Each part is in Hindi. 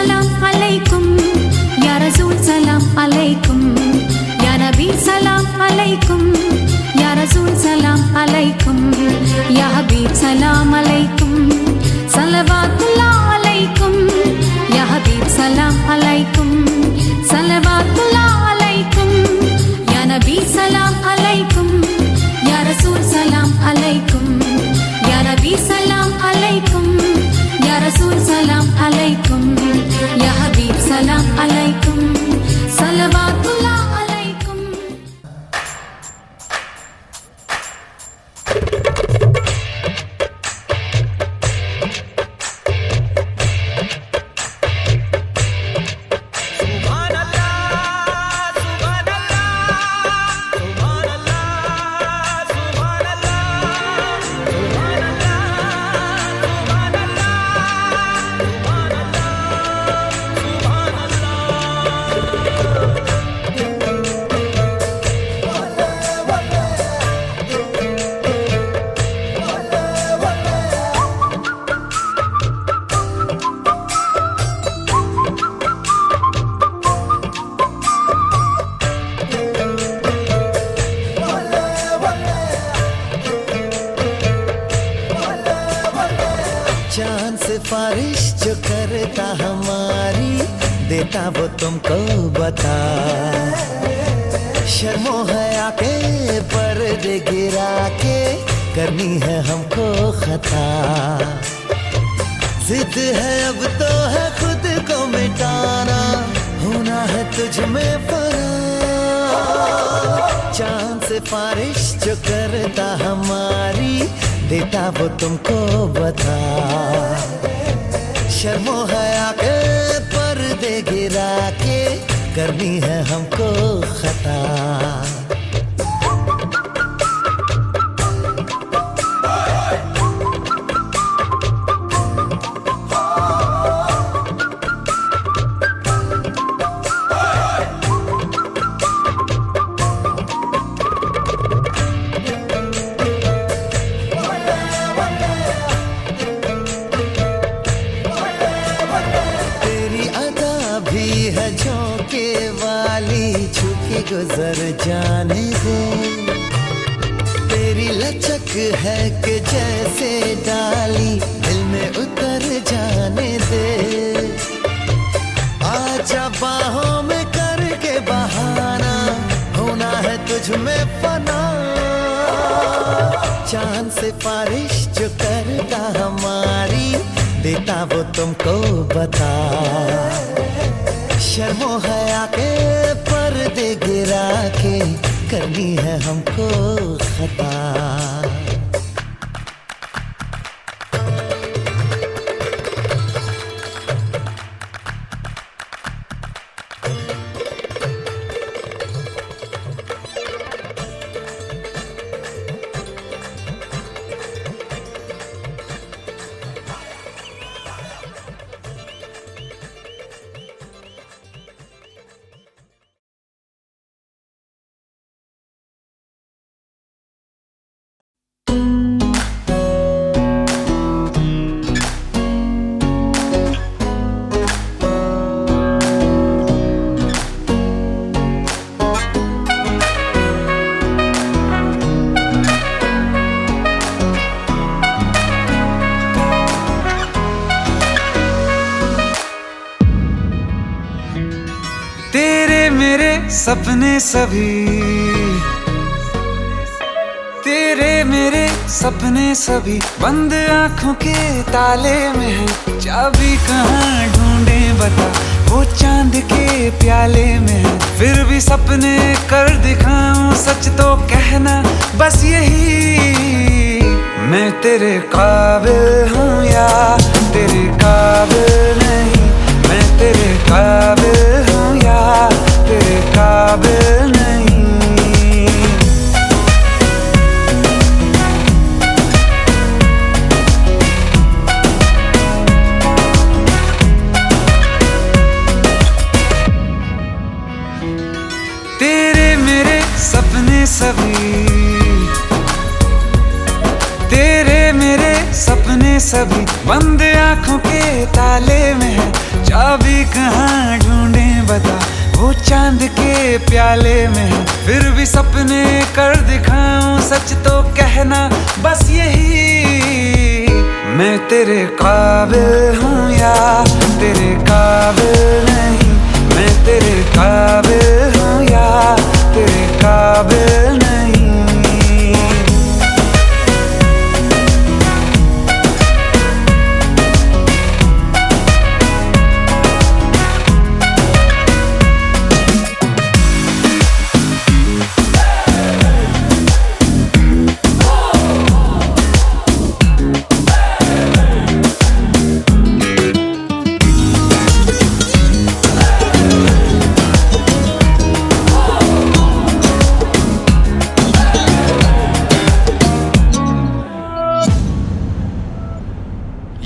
सलाम अलैकुम, या रसूल सलाम अलैकुम, या नबी सलाम अलैकुम, या रसूल सलाम अलैकुम, या हबीब सलाम अलैकुम, सलवातुल्लाह अलैकुम, या हबीब सलाम अलैकुम, सलवातुल्लाह अलैकुम, या नबी सलाम अलैकुम, या रसूल सलाम अलैकुम, या नबी सलाम अलैकुम, या रसूल सलाम अलैकुम, या हबीब सलाम अलैकुम, सलवातुल्लाह अलैकुम। चांद सिफारिश जो करता हमारी, देता वो तुमको बता। शर्मो हया के पर्दे गिरा के करनी है हमको खता। जिद है अब तो है खुद को मिटाना, होना है तुझ में फना। चांद सिफारिश जो करता हमारी, देता वो तुमको बता। शर्मो हया के पर्दे गिरा के करनी है हमको खता। है झोंके वाली, छुके गुजर जाने दे। तेरी लचक है कि जैसे डाली, दिल में उतर जाने दे। आजा बाहों में करके बहाना, होना है तुझ में फना। चांद सिफारिश जो करता हमारी, देता वो तुमको बता। शर्मो हया के पर्दे गिरा के करनी है हमको खता। सपने सभी तेरे मेरे सपने सभी, बंद आंखों के ताले में है। चाबी कहाँ ढूंढे बता, वो चांद के प्याले में है। फिर भी सपने कर दिखाऊं, सच तो कहना बस यही। मैं तेरे काबिल हूँ या तेरे काबिल नहीं, मैं तेरे काबिल हूँ या तेरे काबिल नहीं। तेरे मेरे सपने सभी, तेरे मेरे सपने सभी, बंद आंखों के ताले में है। चाबी कहाँ ढूंढे बता, वो चांद के प्याले में है। फिर भी सपने कर दिखाऊं, सच तो कहना बस यही, मैं तेरे काबिल हूँ या तेरे काबिल नहीं, मैं तेरे काबिल हूँ या तेरे काबिल नहीं।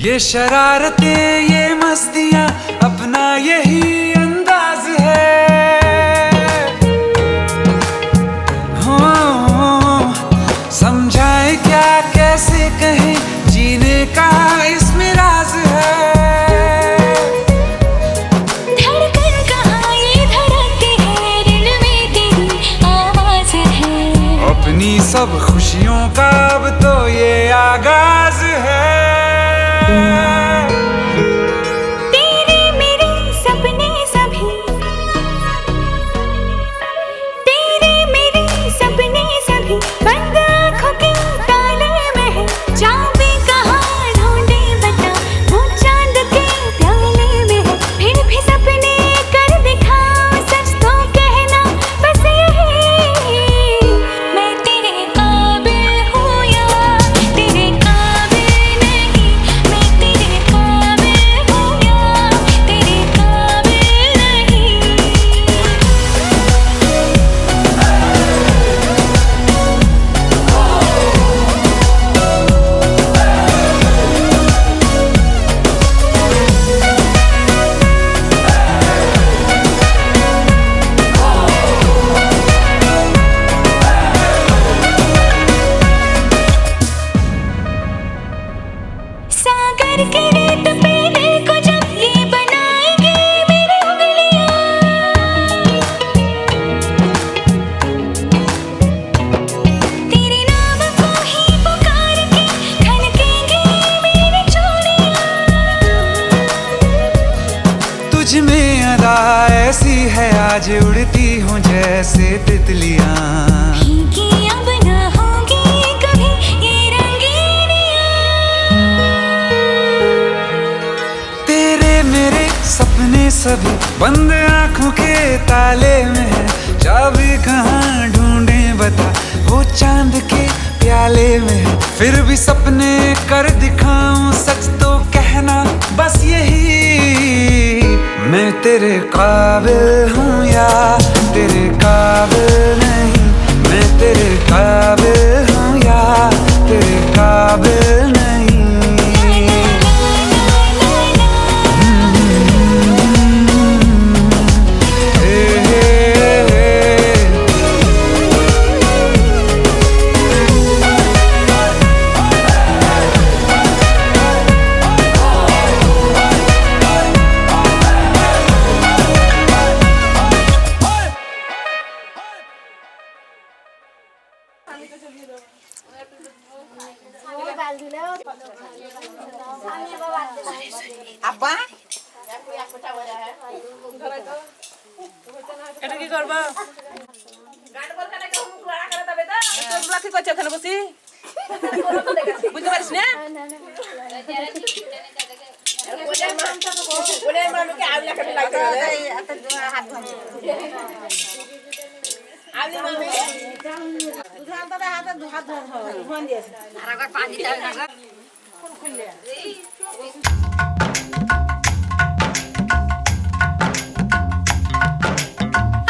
ये शरारतें ये मस्तियां अपना यही अंदाज है, हो समझाए क्या कैसे कहें, जीने का इसमें राज है। धड़कन कहाँ ये धड़कती है, दिल में तेरी आवाज है। अपनी सब खुशियों का अब तो ये आगाज है। तेरे मेरे सपने सभी, तेरे मेरे सपने सभी बंद आँखों के ताले में है। चाबी कहाँ ढूंढे बता, वो चांद के प्याले में है। फिर भी सपने कर दिखाऊं, सच तो कहना बस यही, मैं तेरे काबिल हूँ या तेरे काबिल नहीं, मैं तेरे काबिल हूँ या तेरे काबिल नहीं। सागर के रेत पे दिल को जब ये बनाएंगे मेरी उंगलियां, तेरे नाम को ही पुकार के खनकेंगे मेरी चूड़ियां। तुझ में अदा ऐसी है आज, उड़ती हूँ जैसे तितलियां। भीगी अब न होगी कभी ये रंगीनियां। तेरे मेरे सपने सभी बंद आँखों के ताले में है। चाबी कहाँ ढूंढे बता, वो चांद के प्याले में है। फिर भी सपने कर दिखाऊं, सच तो कहना बस यही, मैं तेरे काबिल हूँ या तेरे काबिल नहीं, मैं तेरे काबिल हूँ या तेरे काबिल नहीं। আব্বা এটা কি করবা? তোমরা কি করছো ওখানে বসি? বুঝতে পারিস না?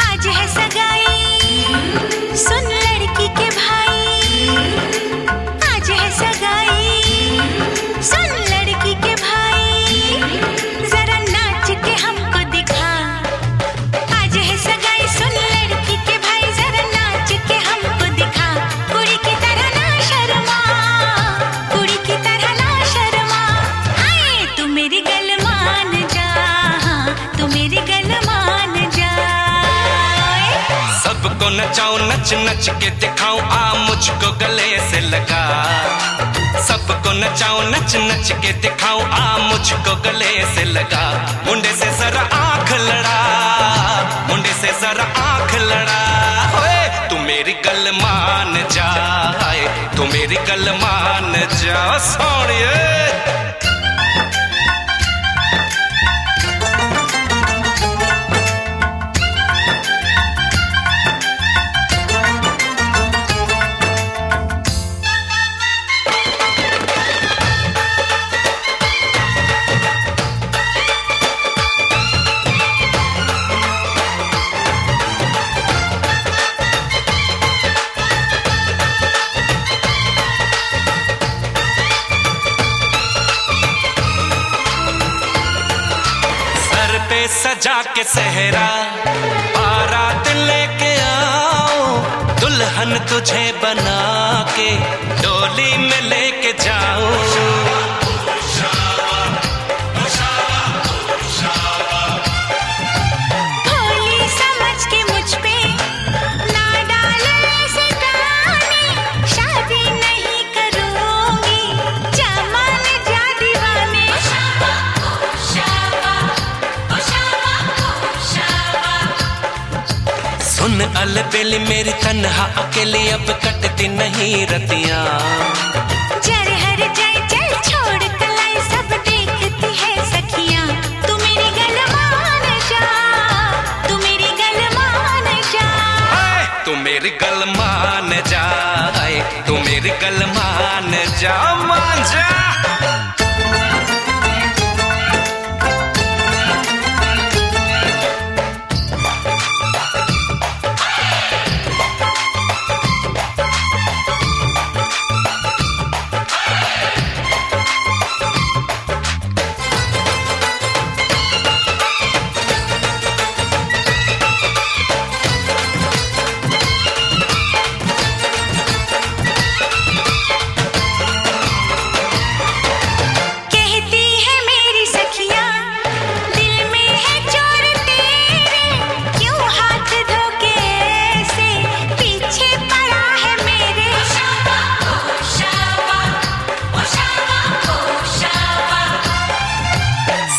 आज है सगाई, सुन लड़की के भाई। आज है सगाई, सुन लड़की के भाई, जरा नाच के हमको दिखा। आज है सगाई, सुन लड़की के भाई, जरा नाच के हमको दिखा। कुड़ी की तरह ना शर्मा, कुड़ी की तरह ना शर्मा, आए तू मेरी गलमा। मेरी गल मान जाए। सबको नचाऊं नच नच के दिखाऊं आ मुझको गले से लगा। सबको नचाऊं नच नच के दिखाऊं आ मुझको गले से लगा। मुंडे से जरा आंख लड़ा, मुंडे से जरा आंख लड़ा। ओए तू मेरी गल मान जाए, तू मेरी गल मान जा सोनिए। सजा के सहरा बारात लेके आओ, दुल्हन तुझे बना के डोली में लेके जाओ। भोली समझ के मुझ पे ना डाले ऐसे गाने, शादी नहीं करूंगी जमान जा दीवाने। सुन अलबेली मेरी तन्हा अकेली अब कटती नहीं रतियां। जर हर जाए चल छोड़ कलाई सब देखती है सखियां। तू मेरी गल मान जा, तू मेरी गल मान जा। तू मेरी गल मान जा, तू मेरी गल मान जा, मान जा।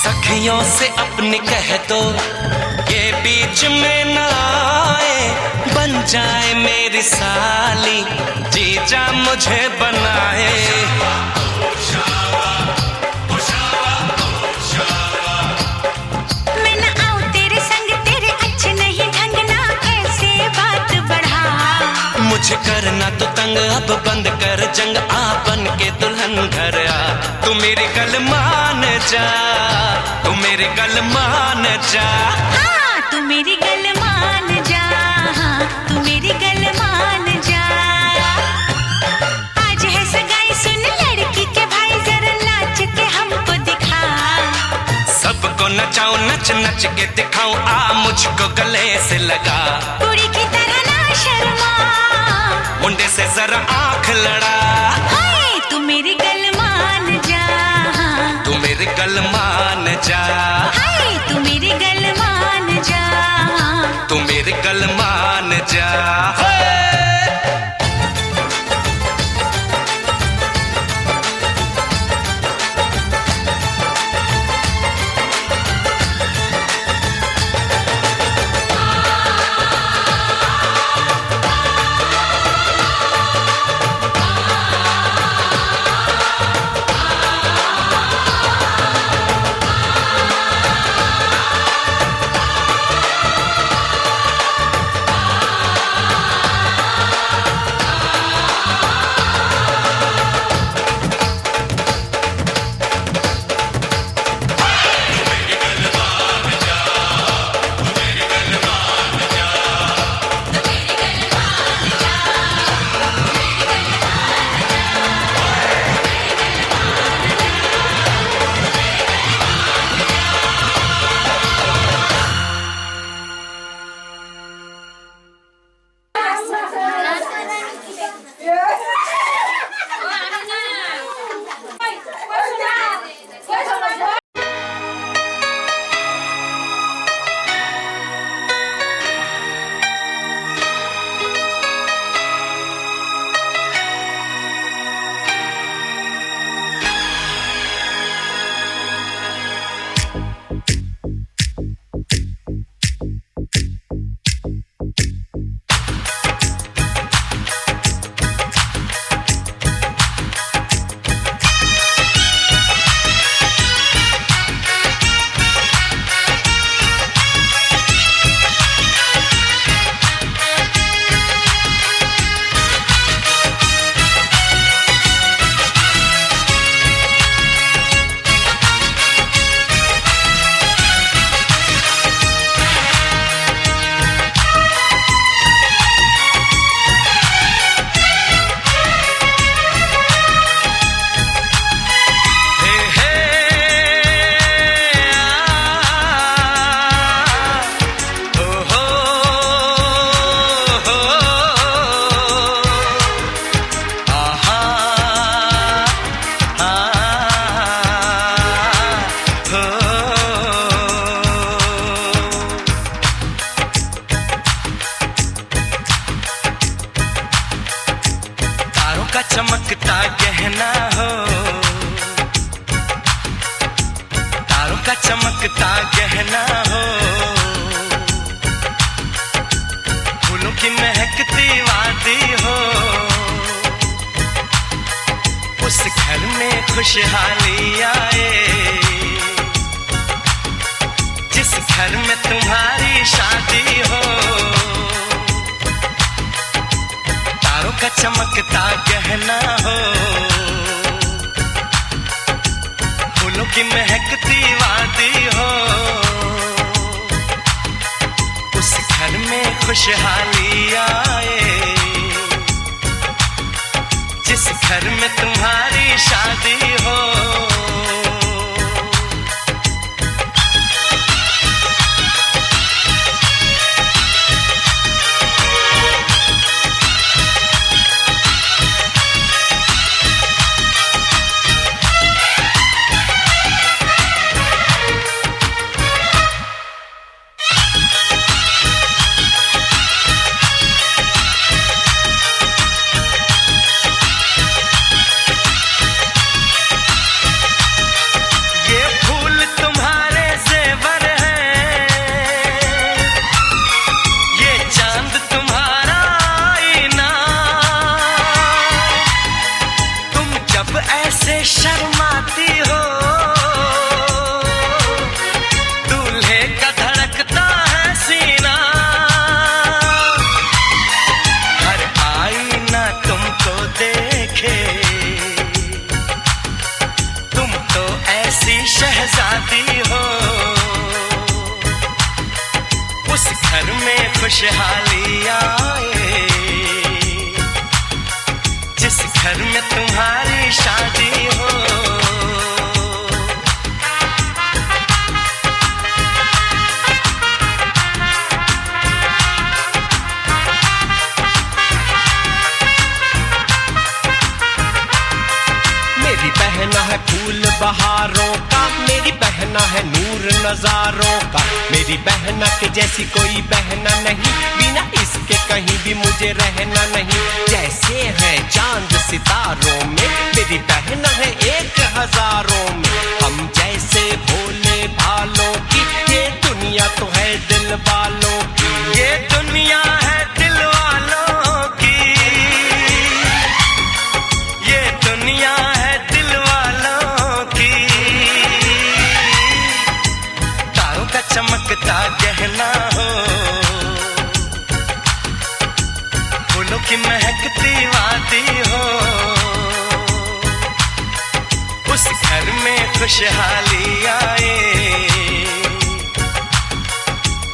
सखियों से अपने कह दो ये बीच में ना आए, बन जाए मेरी साली जीजा मुझे बनाए। मैं ना आऊं तेरे संग, तेरे अच्छे नहीं ढंग ना ऐसे बात बढ़ा। मुझे करना तो तंग अब बंद कर जंग, आ बन के दुल्हन घर आ। तू मेरी गल मान जा, तू मेरी गल मान जा। हाँ तू मेरी गल मान जा, हाँ तू मेरी गल मान जा। आज है सगाई सुन लड़की के भाई, जरा नाच के हमको दिखा। सबको नचाऊं नच नच के दिखाऊं आ मुझको गले से लगा। कुड़ी की तरह ना शर्मा, मुंडे से जरा आंख लड़ा। हाय तू मेरी गल मान जा, तू मेरी गल मान जा। हाय तू मेरी गल मान जा, तू मेरी गल मान जा। गहना हो, तारों का चमकता गहना हो, फूलों की महकती वादी हो, उस घर में खुशहाली आए, जिस घर में तुम्हारी शादी हो। तारों का चमकता गहना हो, फूलों की महकती वादी हो, उस घर में खुशहाली आए, जिस घर में तुम्हारी शादी हो। शर्माती हो, दूल्हे का धड़कता है सीना, हर आईना तुमको देखे, तुम तो ऐसी शहजादी हो, उस घर में खुशहाली आए, जिस घर में तुम्हारी शादी हो। मेरी बहना है फूल बहारों का, मेरी बहना है नूर नजारों का, मेरी बहना के जैसी कोई बहना नहीं, बिना इसके कहीं भी मुझे रहना नहीं। जैसे है चांद सितारों में, मेरी बहना है 1000 में, हम जैसे भोले भालों की, ये दुनिया तो है दिल वालों की, ये दुनिया है दिल वालों की, ये दुनिया है दिल वालों की। तारों का चमकता गहना हो, फूलों की महकती वादी हो, उस घर में खुशहाली आए,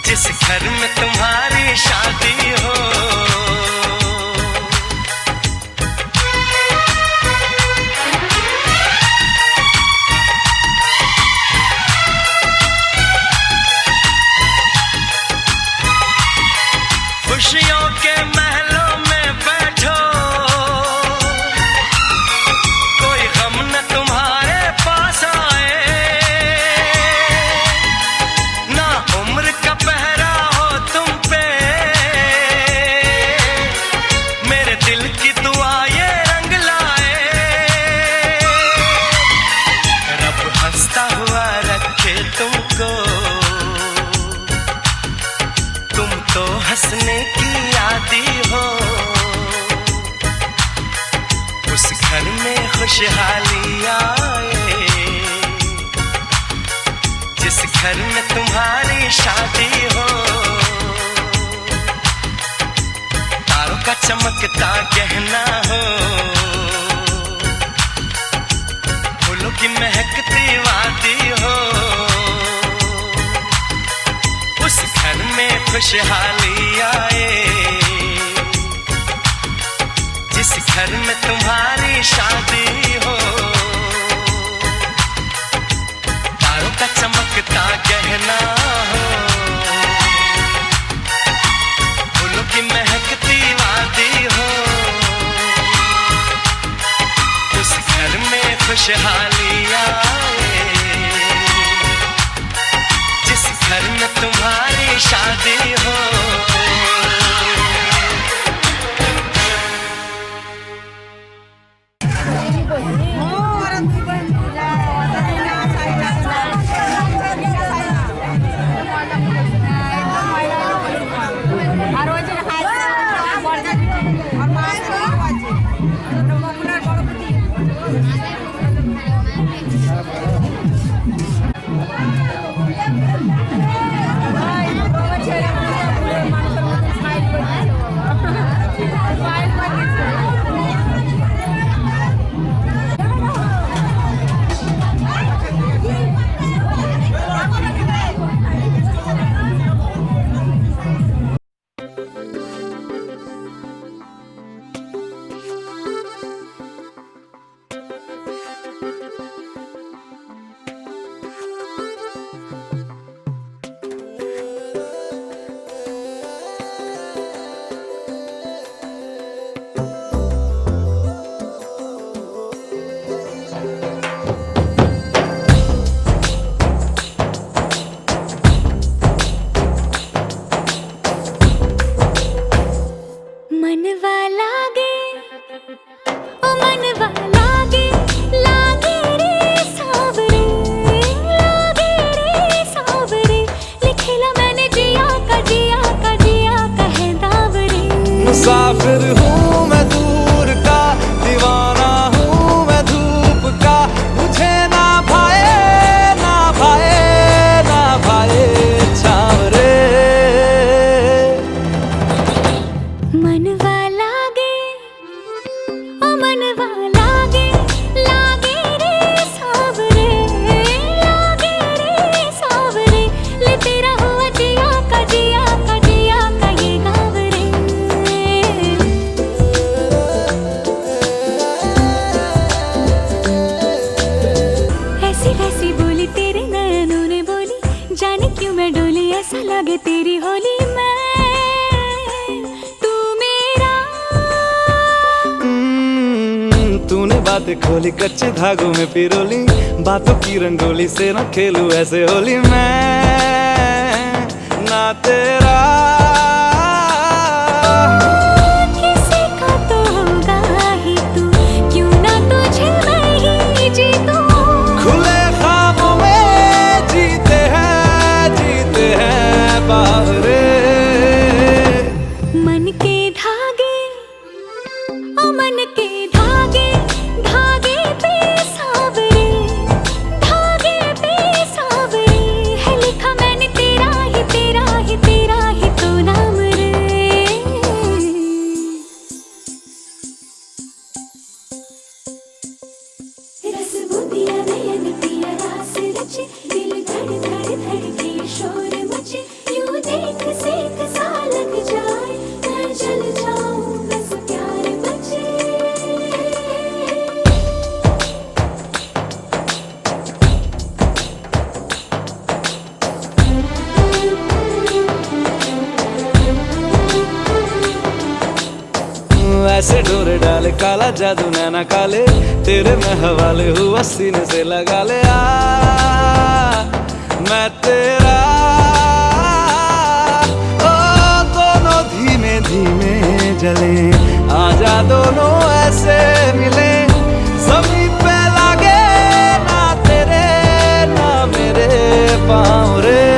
जिस घर में तुम्हारी शादी हो। खुशियों के महलों में बैठो, कोई गम न तुम्हारे पास आए, ना उम्र का पहरा हो तुम पे, मेरे दिल की दुआ ये रंग लाए, रब हंसता हुआ रखे तुमको, तुम तो हंसने की आदी हो, उस घर में खुशहाली आए, जिस घर में तुम्हारी शादी हो। तारों का चमकता गहना हो, फूलों की महकती वादी हो, उस घर में खुशहाली आए, जिस घर में तुम्हारी शादी हो। तारों का चमकता गहना हो, फूलों की महकती वादी हो, उस घर में खुशहाली आए, जिस घर में तुम्हारी शादी हो। मुसाफिर हूँ मैं दूर का, दीवाना हूँ मैं धूप का, मुझे ना भाए ना भाए ना भाए छाँव रे। मनवा लागे ओ मनवा लागे, लागे रे सावरे, लागे रे सावरे, ले तेरा हुआ जिया का जिया का जिया का ये गाँव रे। ऐसी वैसी बोली तेरे नयनों ने बोली, जाने क्यों मैं डोली, ऐसा लगे तेरी होली मैं तू मेरा। तूने बातें खोली कच्चे धागों में पिरोली, बातों की रंगोली से न खेलूं ऐसे होली मैं ना तेरा। किसी का तो होगा ही तू, क्यों ना तुझे मैं ही जीतूं। खुले ख्वाबों में जीते हैं बावरे। मन के धागे ओ मन के धागे, धागे पे सावरे, धागे पे सावरे, है लिखा मैंने तेरा ही तेरा ही तेरा ही तो नाम रे। रस बुदिया नयन पिया रास रचे, दिल धड़ धड़ धड़के शोर मचे, यूं देख सेक सा लग जाए, मैं जल जाऊं बस प्यार बचे। ऐसे डोरे डाले काला जादू नैना काले, तेरे में हवाले हुआ सीने से लगा ले आ मैं तेरा। ओ दोनों धीमे धीमे जले, आजा दोनों ऐसे मिले, जमीन पे लागे ना तेरे ना मेरे पाँव रे।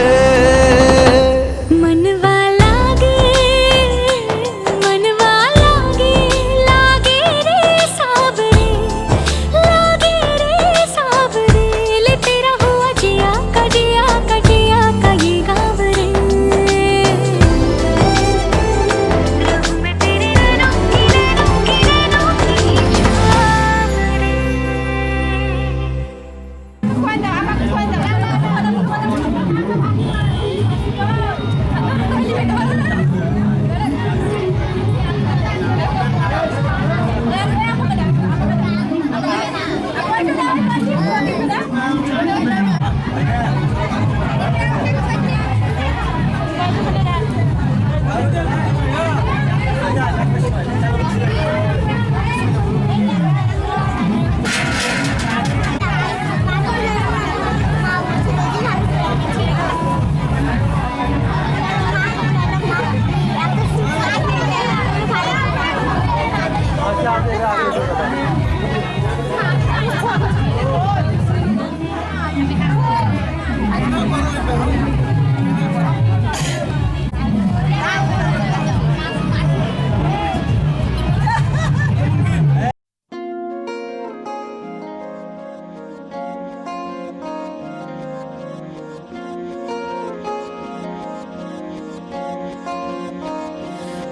मनवा लागे, मनवा लागे, लागे रे सावरे, लागे रे सावरे, ले तेरा हुआ जिया का जिया का जिया का ये गाँव रे। रहूं मैं तेरे नैनों की नैनों की नैनों की छाँव रे।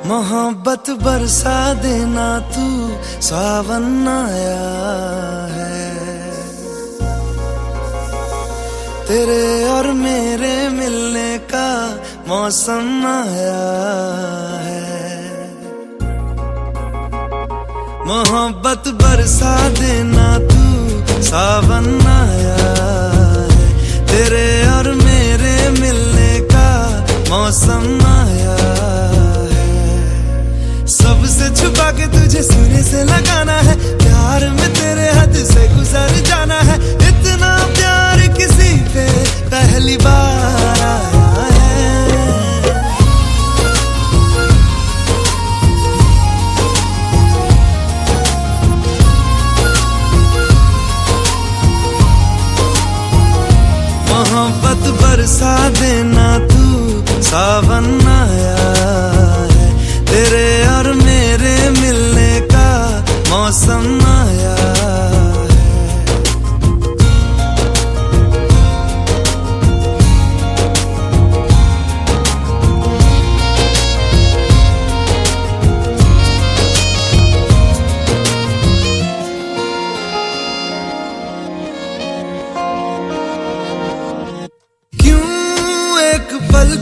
मोहब्बत बरसा देना तू, सावन आया है, तेरे और मेरे मिलने का मौसम आया है। मोहब्बत बरसा देना तू, सावन आया है, तेरे और मेरे मिलने का मौसम आया है। सबसे छुपा के तुझे सीने से लगाना है, प्यार में तेरे हद से गुजर जाना है। इतना प्यार किसी पे पहली बार आया है। मोहब्बत बरसा देना तू, सावन आया है, तेरे और मेरे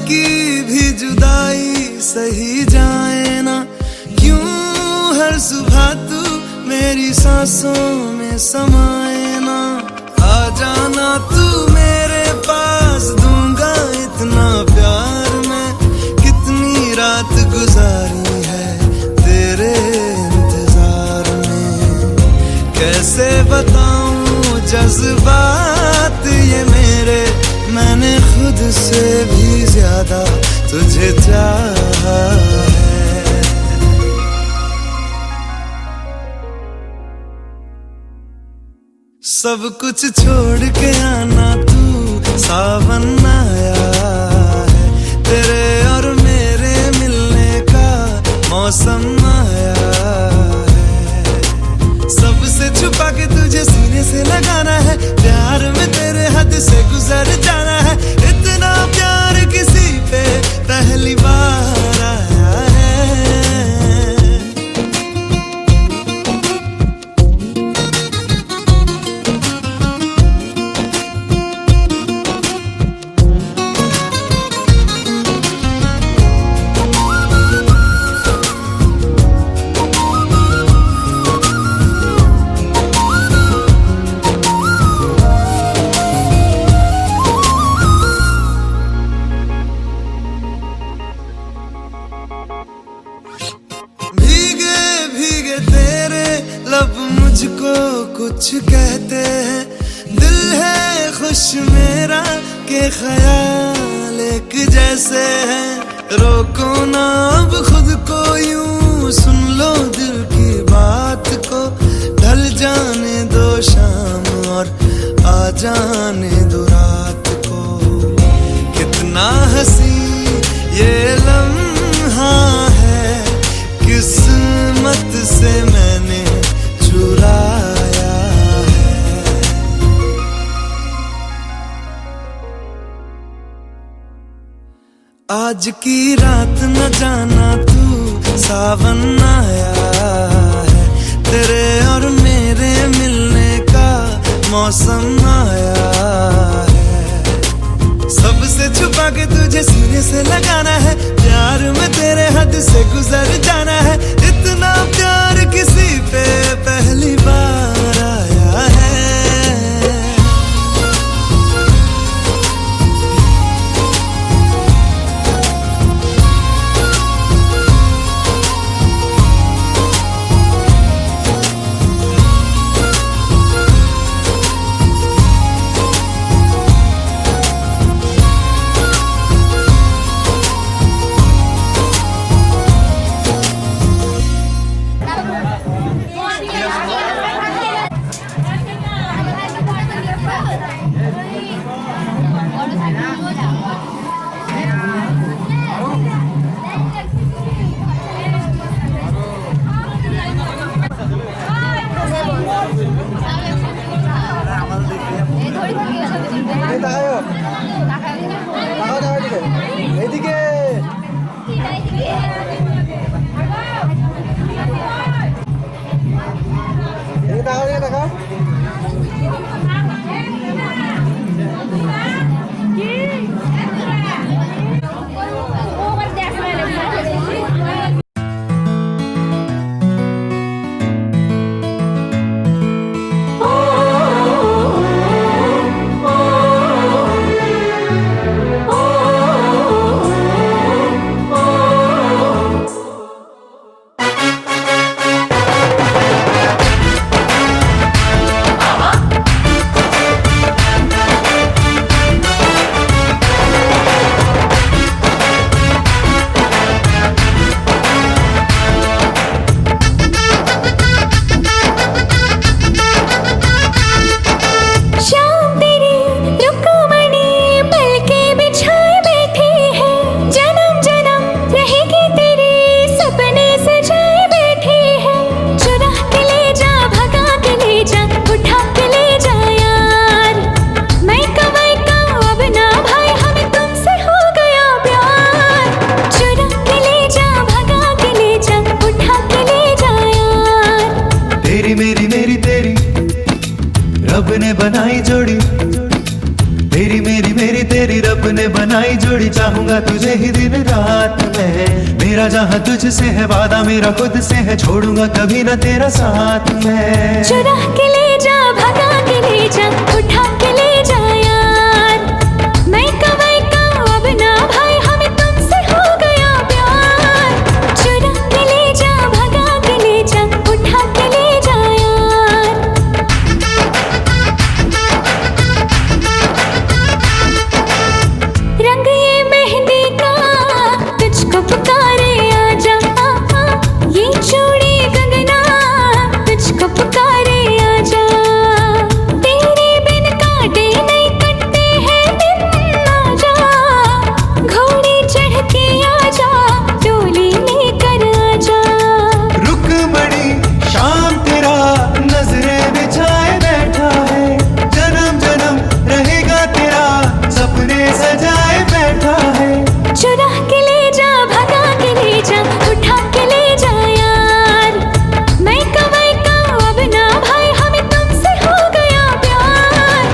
की भी जुदाई सही जाए ना, क्यों हर सुबह तू मेरी सांसों में समाए ना। आ जाना तू मेरे पास, दूंगा इतना प्यार मैं, कितनी रात गुजारी है तेरे इंतजार में। कैसे बताऊं जज्बात ये मेरे, मैंने खुद से भी ज्यादा तुझे चाहा है। सब कुछ छोड़ के आना तू, सावन आया है, तेरे और मेरे मिलने का मौसम आया है। सबसे छुपा के तुझे सीने से लगाना है, प्यार में तेरे हद से गुजर जाना है। इतना प्यार किसी पे पहली बार आया है। लब मुझको कुछ कहते हैं, दिल है खुश मेरा के ख्याल एक जैसे हैं। रोको ना अब खुद को यूं, सुन लो दिल की बात को, ढल जाने दो शाम और आ जाने दो रात को। कितना हंसी ये लम्हा है, किस्मत से मैंने चुराया है। आज की रात न जाना तू, सावन आया है, तेरे और मेरे मिलने का मौसम आया है। सबसे छुपा के तुझे सीने से लगाना है, प्यार में तेरे हद से गुजर जाना है। इतना प्यार किसी पे पहली बार आया है। तुझे ही दिन रात में। मेरा जहाँ तुझसे है वादा, मेरा खुद से है, छोड़ूंगा कभी ना तेरा साथ मैं। चुरा के ले जा, भगा के ले जा, उठा के ले जा यार। मैं कमाई का अब ना भाई, हमें तुमसे हो गया प्यार। चुरा के ले जा, भगा के ले जा, उठा के ले जा यार। रंग ये मेहंदी का तुझको पुकारे आजा, ये चूड़ी कंगना तुझको पुकारे आजा। तेरे बिन काटे नहीं कटते हैं दिन, आजा घोड़ी चढ़ के आजा, डोली लेकर आजा। रुक बड़ी शाम तेरा नजरें बिछाए बैठा है, जन्म जन्म रहेगा तेरा सपने सजाए बैठा है। चुरा के ले जा, भगा के ले जा, उठा के ले जा यार। मैं कमाई का अब ना भाई, हमें तुमसे हो गया प्यार।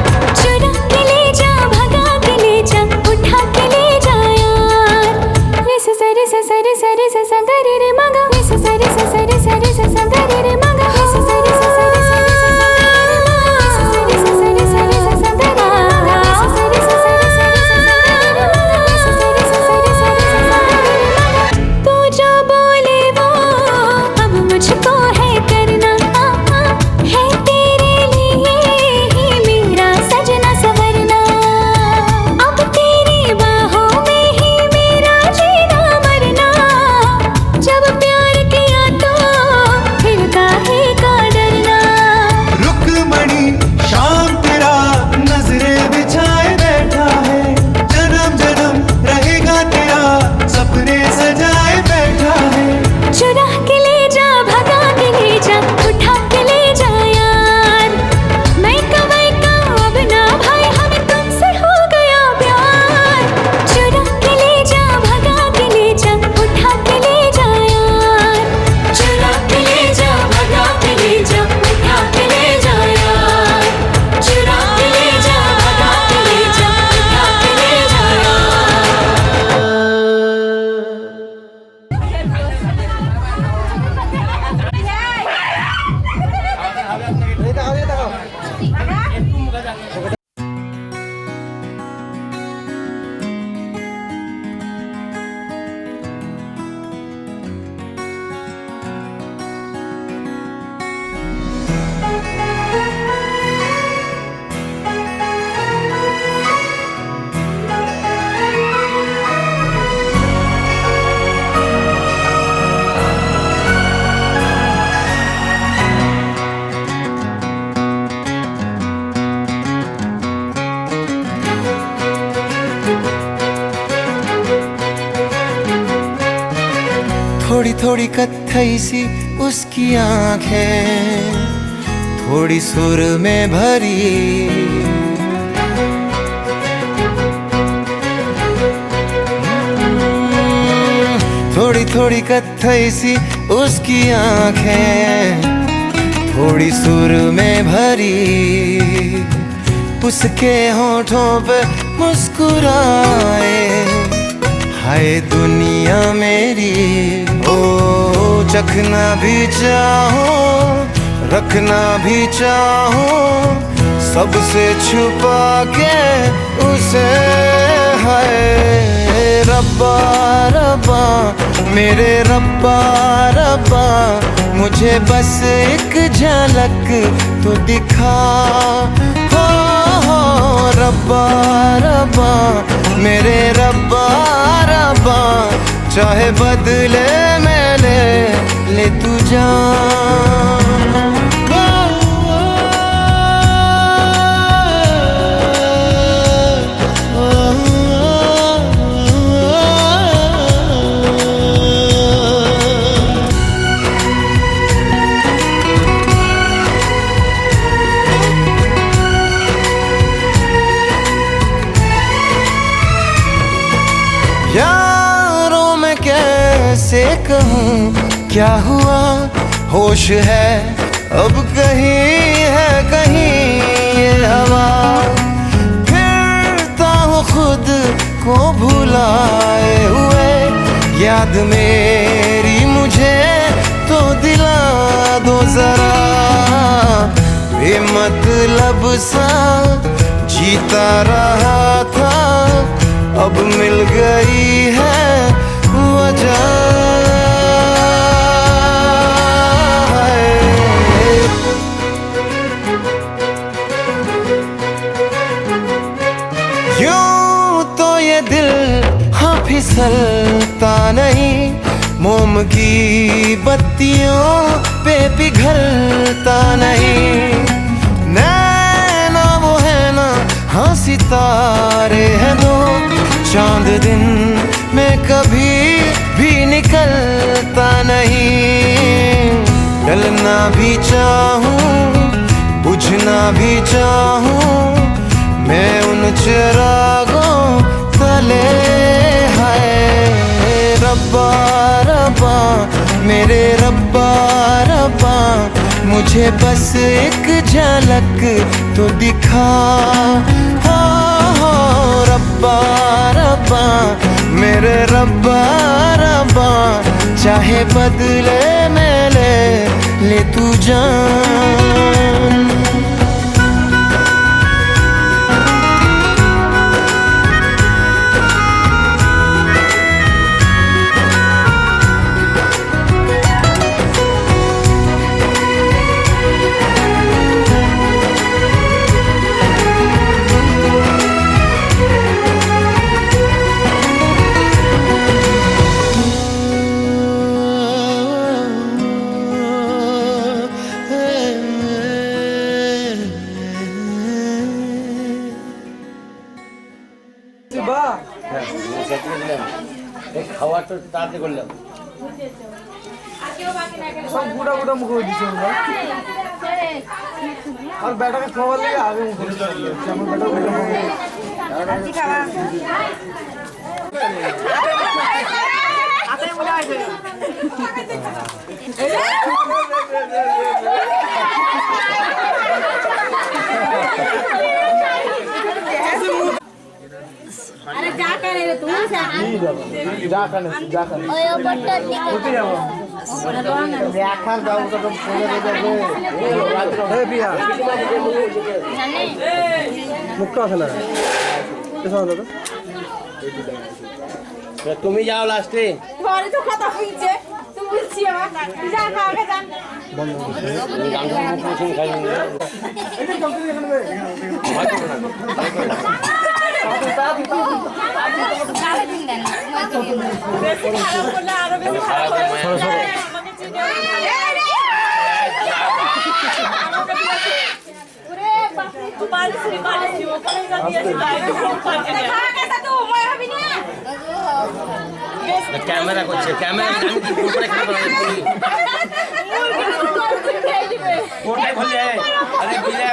चुरा के ले जा, भगा के ले जा, उठा के ले जा यार। रे सा सा रे सा सा रे सा रे सा सा गा रे रे मा गा, रे सा सा रे सा सा रे सा रे सा सा गा रे रे मा गा, रे सा सा रे सा सा रे सा रे सा सा गा रे रे मा गा, रे सा सा रे सा सा रे सा रे सा सा गा रे रे मा गा, रे सा सा रे सा सा रे सा रे सा सा गा रे रे मा गा, रे सा सा रे सा सा रे सा रे सा सा गा रे रे मा गा। तू जो बोले वो अब मुझको है करना, है तेरे लिए ही मेरा सजना संवरना। अब तेरी बाहों में ही मेरा जीना मरना। जब प्यार किया तो फिर काहे का डरना। रुक बड़ी शाम तेरा नजरें बिछाए बैठा है, जन्म जन्म रहेगा तेरा सपने सजाए बैठा है। चुरा के ले जा, भगा के ले जा, उठा के ले जा यार। मैं कमाई का अब ना भाई, हमें तुमसे हो गया प्यार। चुरा के ले जा, भगा के ले जा, उठा के ले जा यार। चुरा के ले जा, भगा के ले जा, उठा के ले जा यार। चुरा के ले जा, भगा के ले जा, उठा के ले जा यार। थोड़ी थोड़ी कत्थई सी उसकी आंखें, थोड़ी सुर में भरी। थोड़ी थोड़ी कत्थई सी उसकी आंखें, थोड़ी सुर में भरी। उसके होठों पे मुस्कुराए, हाय दुनिया मेरी। ओ चखना भी चाहो, रखना भी चाहो, सबसे छुपा के उसे। हाय रब्बा रब्बा मेरे रब्बा रब्बा, मुझे बस एक झलक तो दिखा। हो रब्बा रब्बा मेरे रब्बा रब्बा, चाहे बदले में ले तू जान। यारों में कैसे कहूँ क्या हुआ, होश है अब कहीं है कहीं ये हवा। फिरता हूँ खुद को भुलाए हुए याद मेरी मुझे तो दिला दो जरा। बेमतलब सा जीता रहा था, अब मिल गई है वजह। यूं तो ये दिल हाँ फिसलता नहीं, मोम की बत्तियों पे पिघलता नहीं। नैना वो है ना हाँ सितारे हैं दो, चांद दिन में कभी भी निकलता नहीं। डलना भी चाहूं बुझना भी चाहूं मैं उन चिरागों तले। है रब्बा रब्बा मेरे रब्बा रब्बा, मुझे बस एक झलक तो दिखा। हो रब्बा रब्बा मेरे रब्बा रब्बा, चाहे बदले में ले तू जान। খাওয়ার তো তাড়াতাড়ি করলাম সব গুড়া গুড়া মুখে দিচ্ছে আমরা আর ব্যাটাকে খাওয়ার লাগে আগে মুখে যেমন अरे जा करे रे तू से जा खाने ओए ओ बट्टा उठी जाओ व्याख्यान जाओ तो तुम फोन ले जाओगे ए बिया जाने मुक्का खेला कैसा होता তো তুমি যাও লাস্টে। ঘরে তো কথা হইছে তুমি বুঝছি আমার যা কাকে যান বেশি খারাপ করলে আরো বেশি খারাপ হবে। আমাকে চিনে ওরে বাপ রে তু বালিসি ওখানে যা দিয়েছি লাইভে ফোন করে খা কেসা তু মই হবি না। ক্যামেরা করছে ক্যামেরা আমি কি উপরে খেলা করা কোটাই খুলে আরে বিলে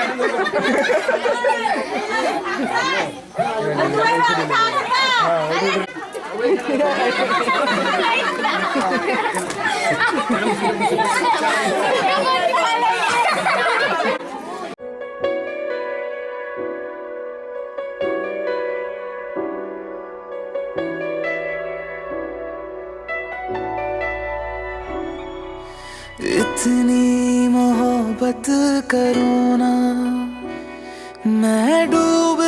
इतनी मोहब्बत करो ना, मैं डूब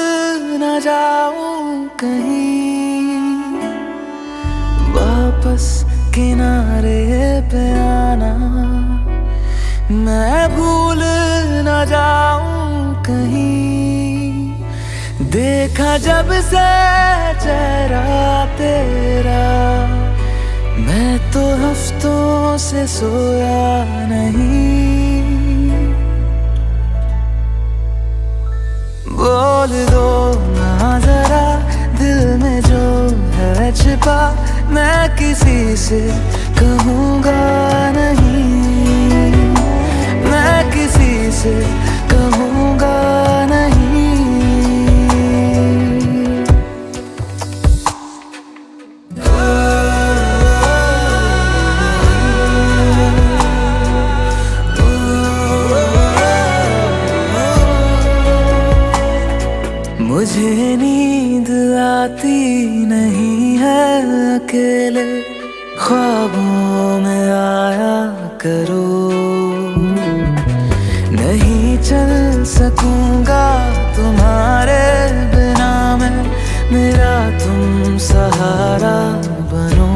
न जाऊं कहीं। वापस किनारे पे आना, मैं भूल न जाऊं कहीं। देखा जब से चेहरा तेरा, मैं तो हफ्तों से सोया नहीं। बोल दो ना जरा दिल में जो है छिपा, मैं किसी से कहूँगा नहीं, मैं किसी से कहूँगा नहीं। मुझे नींद आती अकेले ख्वाबों में आया करो, नहीं चल सकूंगा तुम्हारे बिना मैं, मेरा तुम सहारा बनो।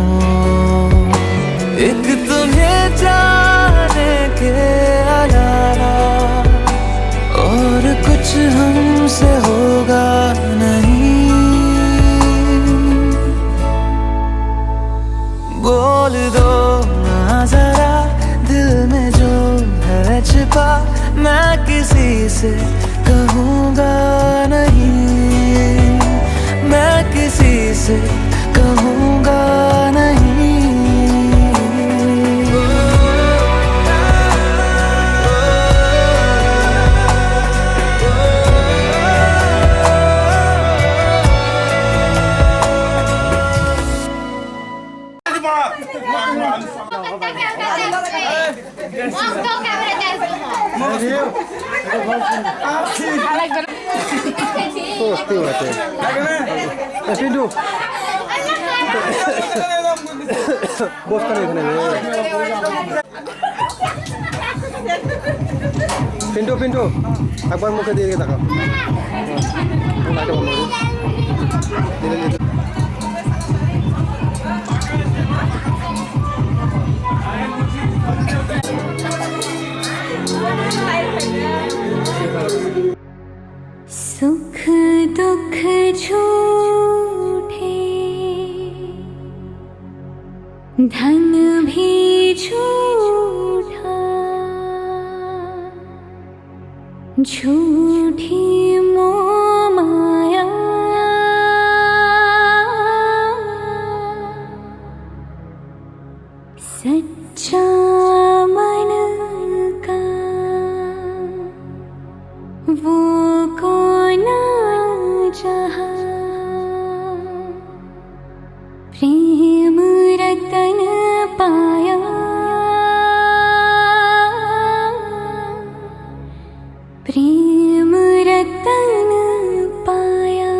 एक तुम्हें जाने के अलावा और कुछ हमसे होगा नहीं। बोल दो ना जरा दिल में जो है छिपा, मैं किसी से कहूँगा नहीं, मैं किसी से कहूँगा नहीं। पिंटू पिंटू पिंटू एक बार मुखे दिए देखो सुख दुख झूठे, धन भी झूठा, झूठी मोह माया, सच्चा मन का वो कौन जहाँ, प्रेम रतन पाया, प्रेम रतन पाया।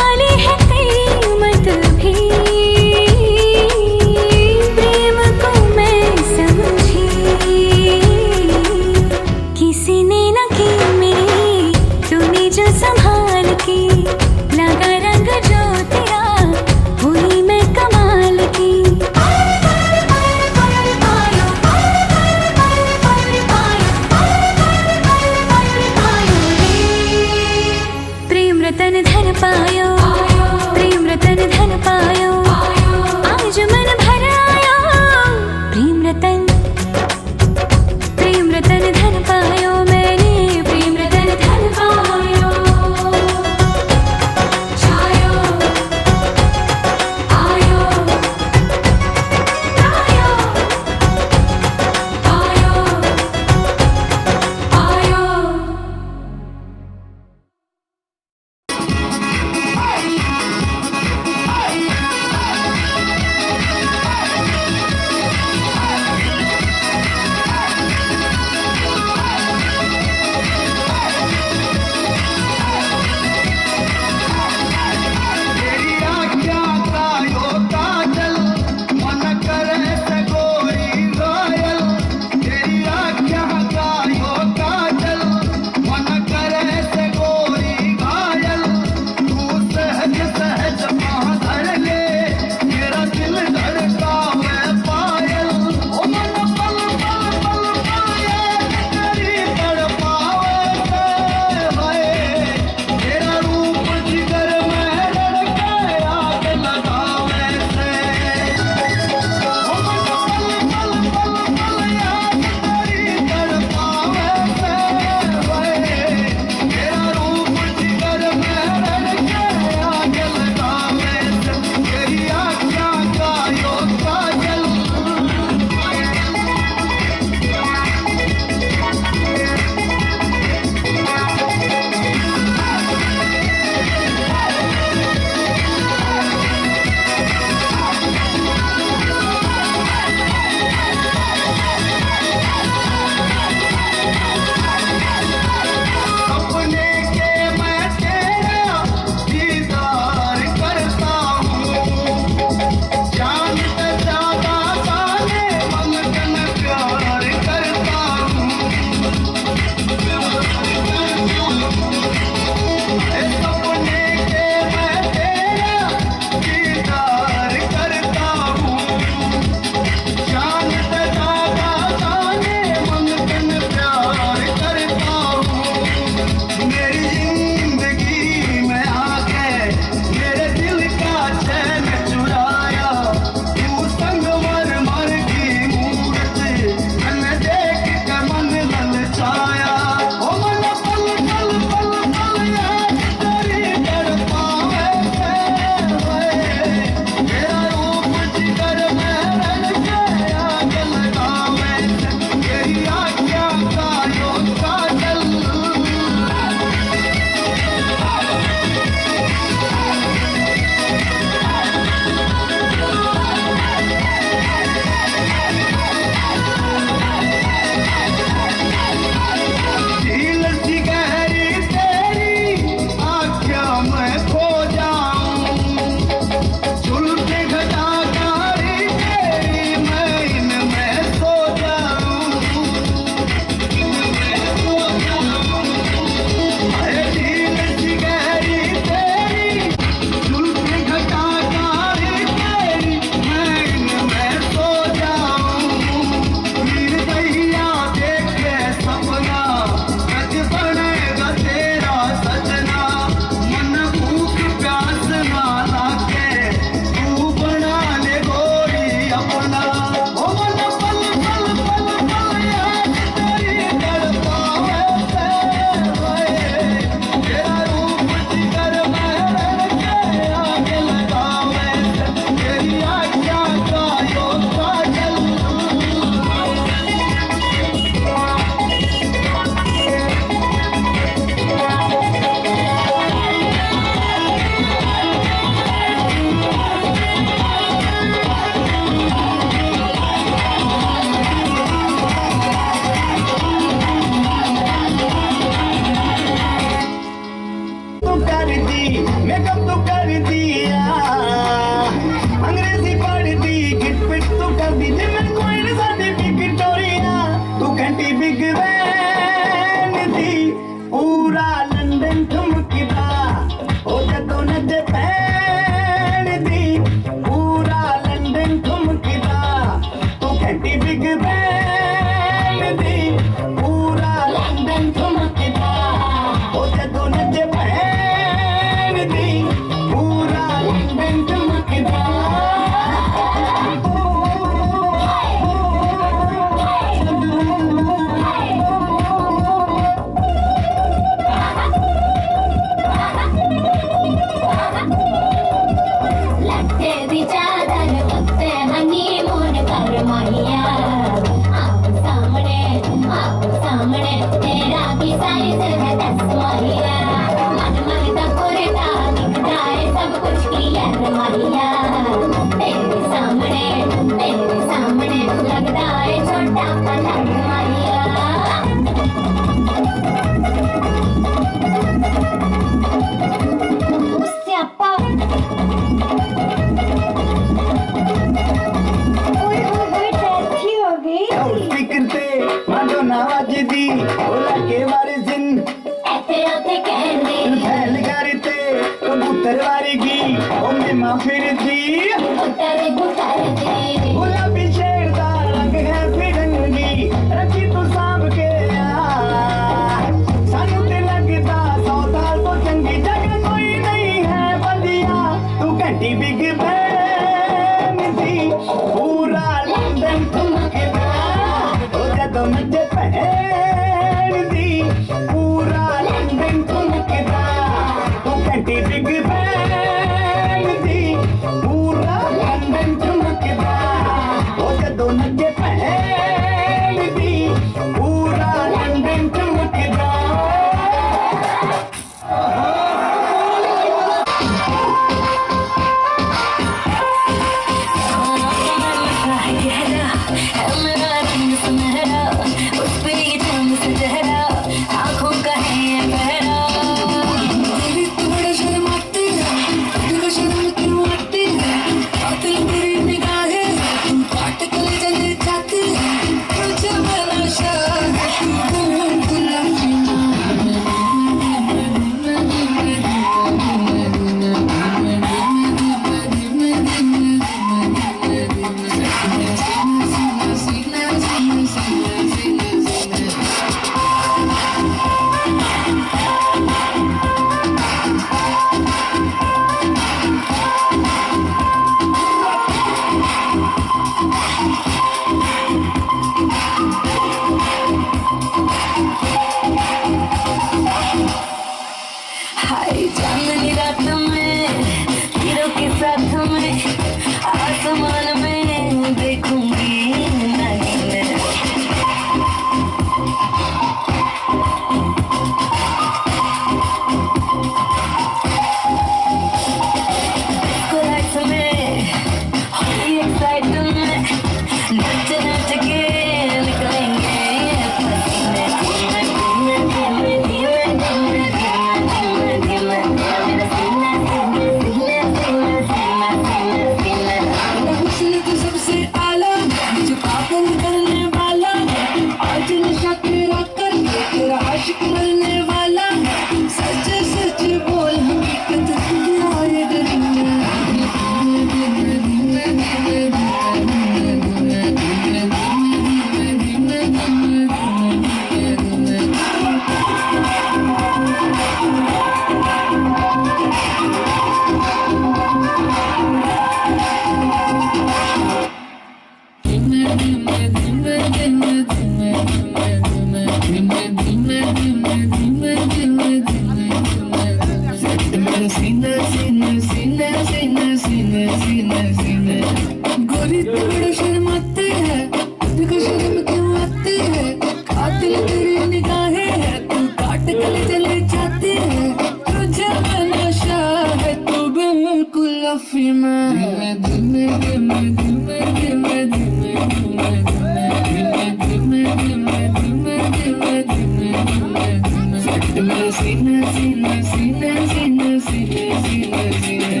गोरी तू बड़ा शर्माती है, तुझको शर्म क्यों आती है? कातिल तेरी निगाहें है, तू काट कर चले जाती है। तुझे में नशा है, तू बिल्कुल अफीम है। धीमे धीमे धीमे धीमे धीमे धीमे धीमे धीमे धीमे धीमे धीमे धीमे धीमे धीमे सट में सीने सीने सीने सीने सीने सीने सीने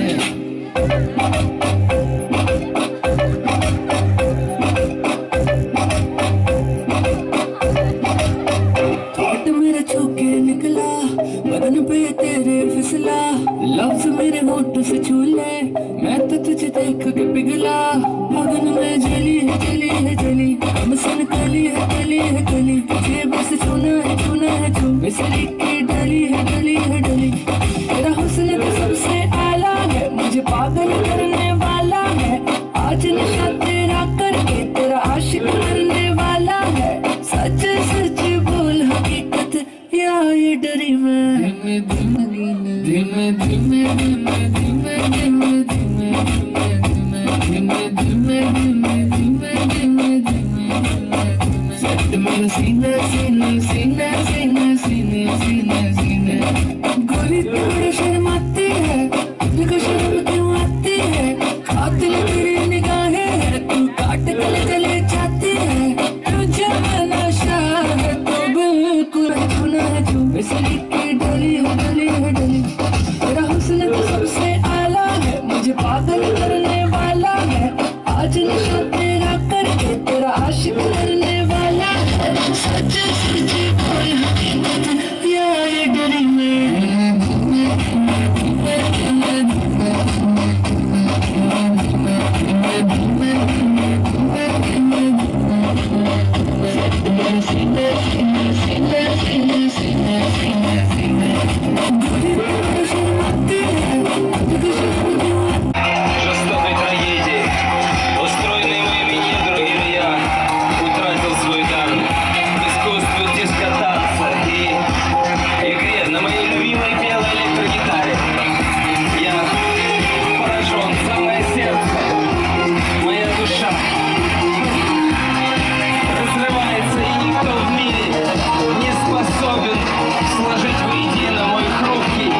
थॉट मेरे छूके निकला, बदन पे तेरे फिसला, लफ्ज मेरे होठ से छूले, मैं तो तुझे देख के पिघला। मगन में जली है जली है जली, हम सन कली है कली है कली, तुझे बस छूना है छू, मिसरी की डली है डली है डली। तेरा हुस्न तो सबसे आला है, मुझे पागल करने वाला है। आज नशा तेरा करके तेरा आशिक करने वाला है। सच सच बोल हकीकत या ये डरी मैं। धीमे धीमे धीमे धीमे धीमे धीमे धीमे धीमे धीमे धीमे धीमे धीमे धीमे धीमे धीमे सट मेरा सीना सीना सीना सीना सीने सीने सीने। गोरी तू बड़ा शर्माती है, तुझको शर्म क्यों आती है? कातिल तेरी निगाहें है, तू काट कर चले जाती है। तुझे में नशा है, तू बिल्कुल छूना है छू, मिसरी की डली है डली है डली। तेरा हुस्न तो सबसे आला है, मुझे पागल करने वाला है। आज नशा तेरा करके तेरा आशिक करने वाला है। सच सच बोल हकीकत या ये डरी मैं। Жестокой трагедии, устроенной моими недругами, я утратил свой дар в искусстве дискотанца и игре на моей любимой белой электрогитаре. Я поражен в самое сердце, моя душа разрывается, и никто в мире не способен сложить воедино мой хрупкий.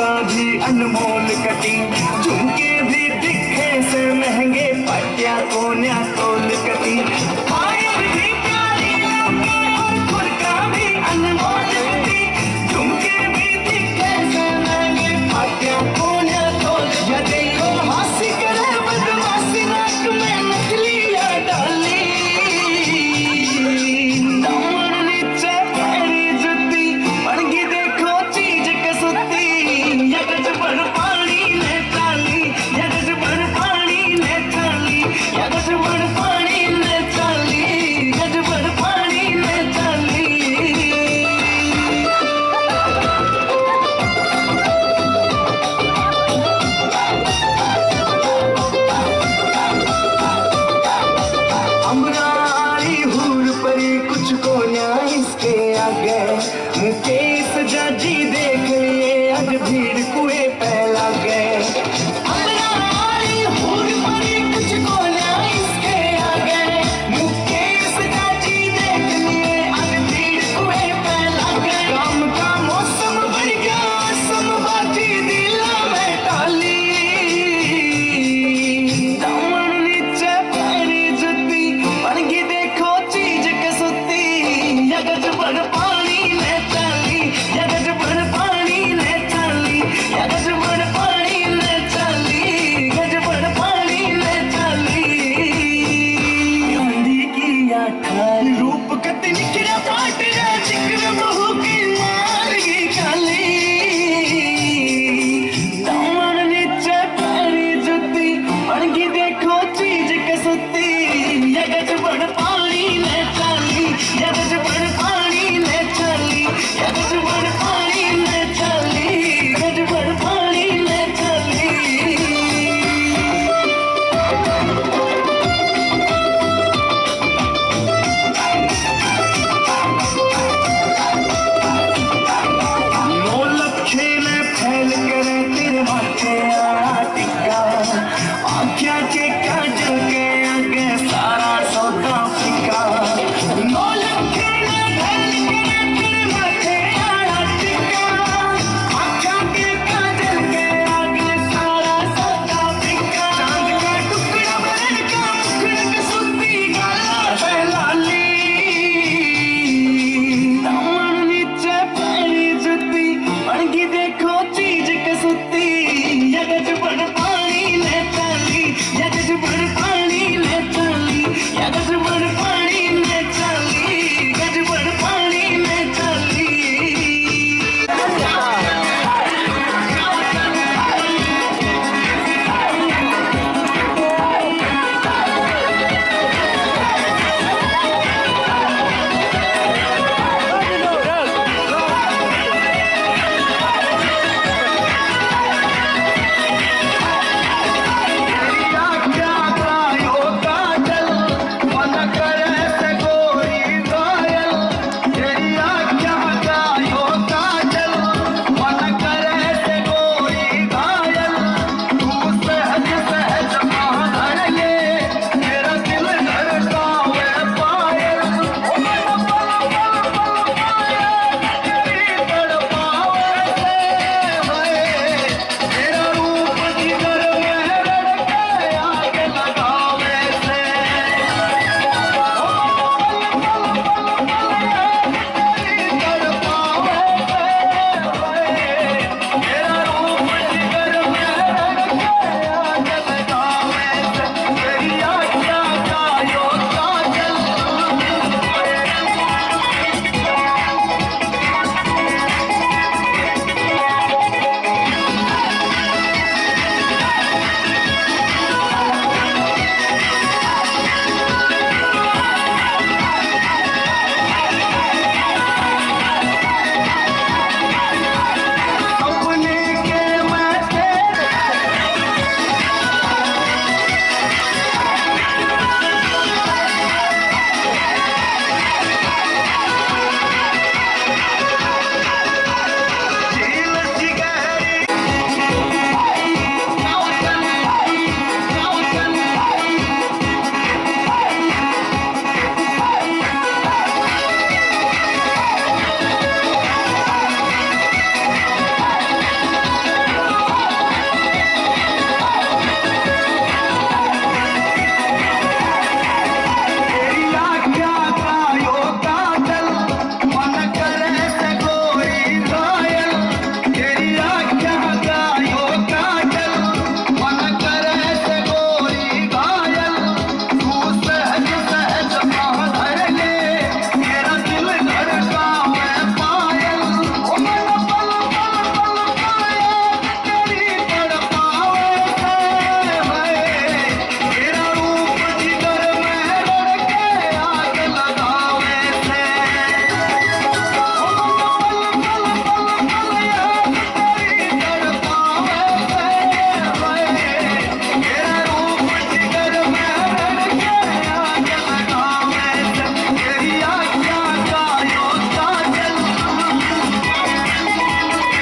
झुमका भी अनमोल कटी, झुमके भी दिखे से महंगे, पट्टिया कोन्या तोल कटी, पायल भी प्यारी लगे और खुरका भी अनमोल कटी, झुमके भी दिखे से महंगे, पट्टिया कोन्या तोल। या देखो हासी करे बदमाशी, नाक में नकलियां डाली, दामन नीचे पैरी जुती, बनगी देखो चीज कसुती, यगज भर पानी ने चाली, यगज भर पानी ने चाली, यगज भर पानी ने चाली, यगज भर पानी ने चाली। अमरारी हूर परी कुछ को न्याय इसके आगे, मुकेश जाजी देख लिए आज भीड़ कुए